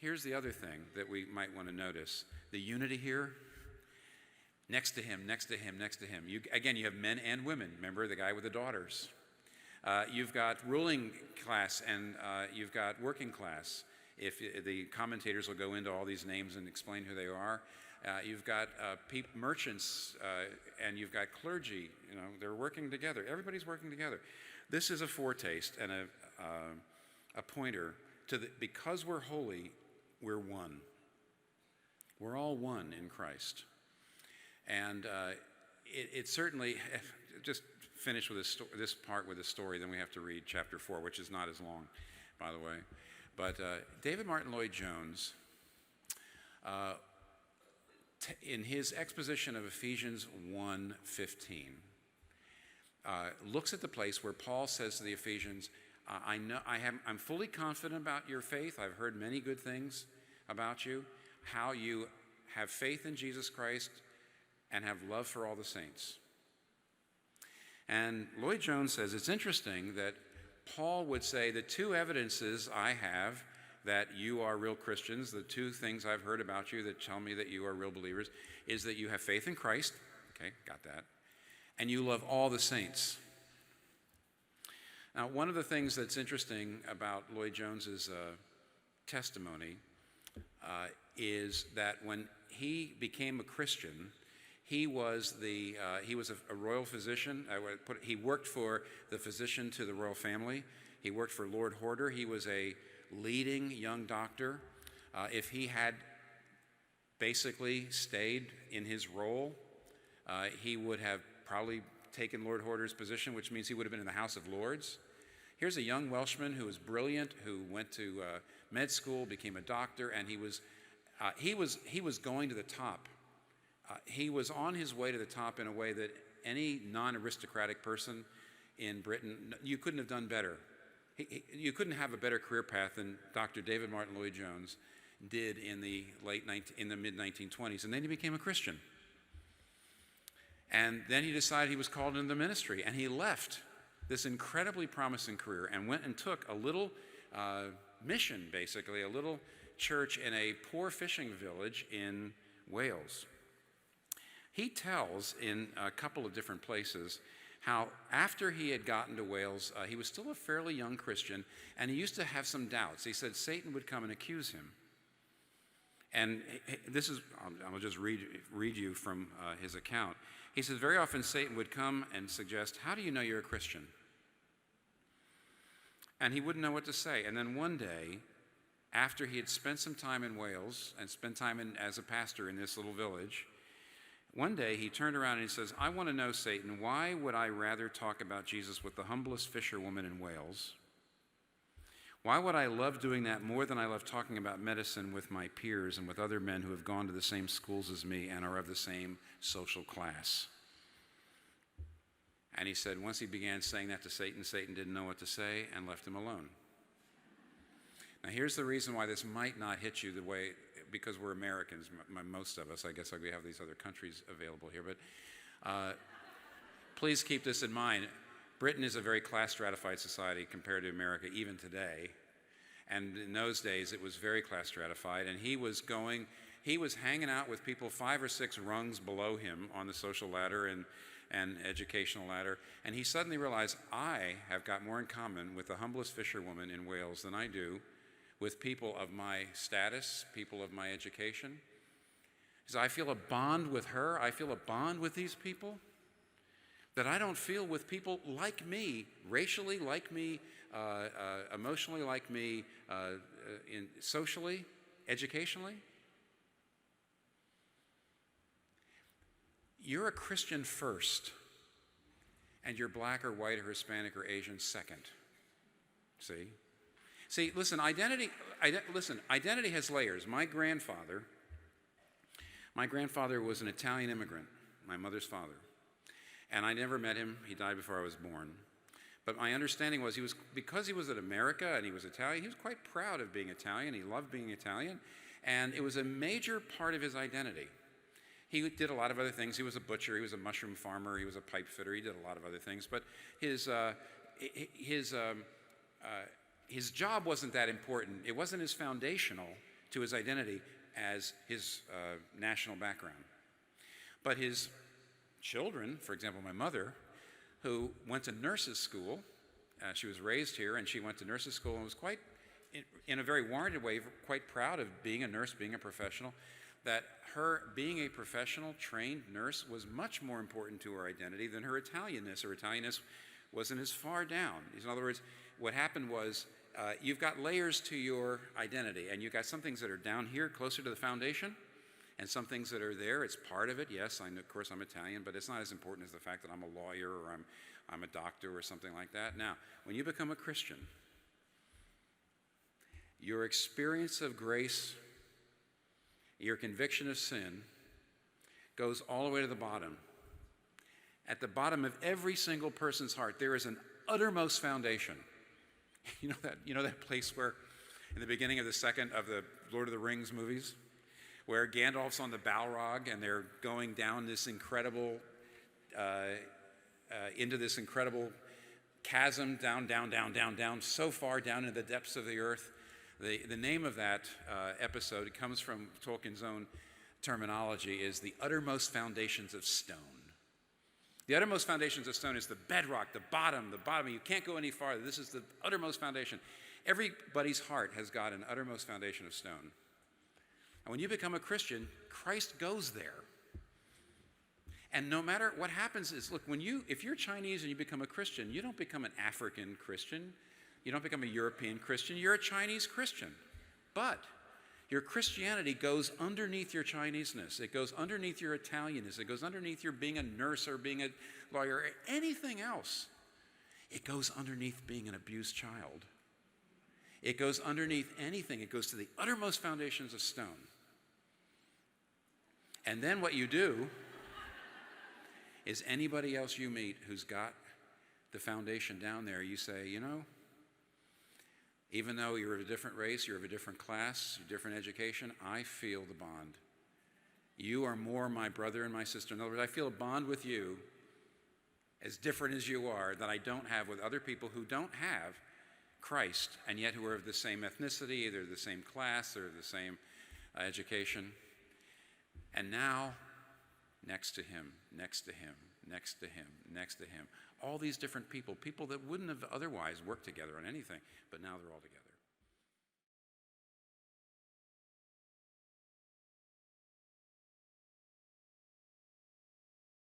here's the other thing that we might want to notice. The unity here, next to him, next to him, next to him. Again, you have men and women. Remember the guy with the daughters. You've got ruling class and you've got working class. If the commentators will go into all these names and explain who they are. You've got merchants and you've got clergy. You know, they're working together. Everybody's working together. This is a foretaste and a pointer to because we're holy, we're one. We're all one in Christ. And it certainly, just finish with this part with a story, then we have to read chapter 4, which is not as long, by the way. But David Martin Lloyd-Jones, in his exposition of Ephesians 1:15, looks at the place where Paul says to the Ephesians, I'm fully confident about your faith. I've heard many good things about you, how you have faith in Jesus Christ and have love for all the saints. And Lloyd-Jones says it's interesting that Paul would say the two evidences I have that you are real Christians, the two things I've heard about you that tell me that you are real believers, is that you have faith in Christ, okay, got that, and you love all the saints. Now, one of the things that's interesting about Lloyd-Jones's testimony is that when he became a Christian, he was a royal physician. He worked for the physician to the royal family. He worked for Lord Horder. He was a leading young doctor. If he had basically stayed in his role, he would have probably taken Lord Horder's position, which means he would have been in the House of Lords. Here's a young Welshman who was brilliant, who went to med school, became a doctor, and he was going to the top. He was on his way to the top in a way that any non-aristocratic person in Britain, you couldn't have done better. You couldn't have a better career path than Dr. David Martin Lloyd-Jones did in the mid-1920s, and then he became a Christian. And then he decided he was called into the ministry, and he left this incredibly promising career and went and took a little mission, basically, a little church in a poor fishing village in Wales. He tells in a couple of different places how after he had gotten to Wales, he was still a fairly young Christian, and he used to have some doubts. He said Satan would come and accuse him. And this is, I'll just read you from his account. He says, very often Satan would come and suggest, how do you know you're a Christian? And he wouldn't know what to say. And then one day, after he had spent some time in Wales and spent time as a pastor in this little village, one day he turned around and he says, I want to know, Satan, why would I rather talk about Jesus with the humblest fisherwoman in Wales? Why would I love doing that more than I love talking about medicine with my peers and with other men who have gone to the same schools as me and are of the same social class? And he said once he began saying that to Satan, Satan didn't know what to say and left him alone. Now here's the reason why this might not hit you the way, because we're Americans, most of us. I guess we have these other countries available here, but please keep this in mind. Britain is a very class-stratified society compared to America even today. And in those days, it was very class-stratified. And he was hanging out with people 5 or 6 rungs below him on the social ladder and educational ladder. And he suddenly realized, I have got more in common with the humblest fisherwoman in Wales than I do with people of my status, people of my education. He said, I feel a bond with her. I feel a bond with these people that I don't feel with people like me, racially like me, emotionally like me, socially, educationally. You're a Christian first, and you're black or white or Hispanic or Asian second. See, listen, identity has layers. My grandfather was an Italian immigrant, my mother's father. And I never met him. He died before I was born. But my understanding was because he was in America and he was Italian, he was quite proud of being Italian. He loved being Italian. And it was a major part of his identity. He did a lot of other things. He was a butcher. He was a mushroom farmer. He was a pipe fitter. He did a lot of other things. But his job wasn't that important. It wasn't as foundational to his identity as his national background. But his children, for example, my mother, who went to nurses' school, she was raised here, and she went to nurses' school and was quite, in a very warranted way, quite proud of being a nurse, being a professional, that her being a professional, trained nurse was much more important to her identity than her Italianness. Her Italianness wasn't as far down. In other words, what happened was you've got layers to your identity, and you've got some things that are down here closer to the foundation, and some things that are there. It's part of it. Yes, of course I'm Italian, but it's not as important as the fact that I'm a lawyer or I'm a doctor or something like that. Now, when you become a Christian, your experience of grace, your conviction of sin, goes all the way to the bottom. At the bottom of every single person's heart, there is an uttermost foundation. You know that place where, in the beginning of the Lord of the Rings movies, where Gandalf's on the Balrog and they're going down this incredible, into this incredible chasm, down, so far down into the depths of the earth. The name of that episode, it comes from Tolkien's own terminology, is the uttermost foundations of stone. The uttermost foundations of stone is the bedrock, the bottom. You can't go any farther. This is the uttermost foundation. Everybody's heart has got an uttermost foundation of stone. And when you become a Christian, Christ goes there. And no matter what happens is, look, if you're Chinese and you become a Christian, you don't become an African Christian. You don't become a European Christian. You're a Chinese Christian. But your Christianity goes underneath your Chineseness. It goes underneath your Italianness. It goes underneath your being a nurse or being a lawyer or anything else. It goes underneath being an abused child. It goes underneath anything. It goes to the uttermost foundations of stone. And then what you do is anybody else you meet who's got the foundation down there, you say, even though you're of a different race, you're of a different class, different education, I feel the bond. You are more my brother and my sister. In other words, I feel a bond with you as different as you are that I don't have with other people who don't have Christ and yet who are of the same ethnicity, they're the same class, they're the same education. And now, next to him, next to him, next to him, next to him. All these different people that wouldn't have otherwise worked together on anything, but now they're all together.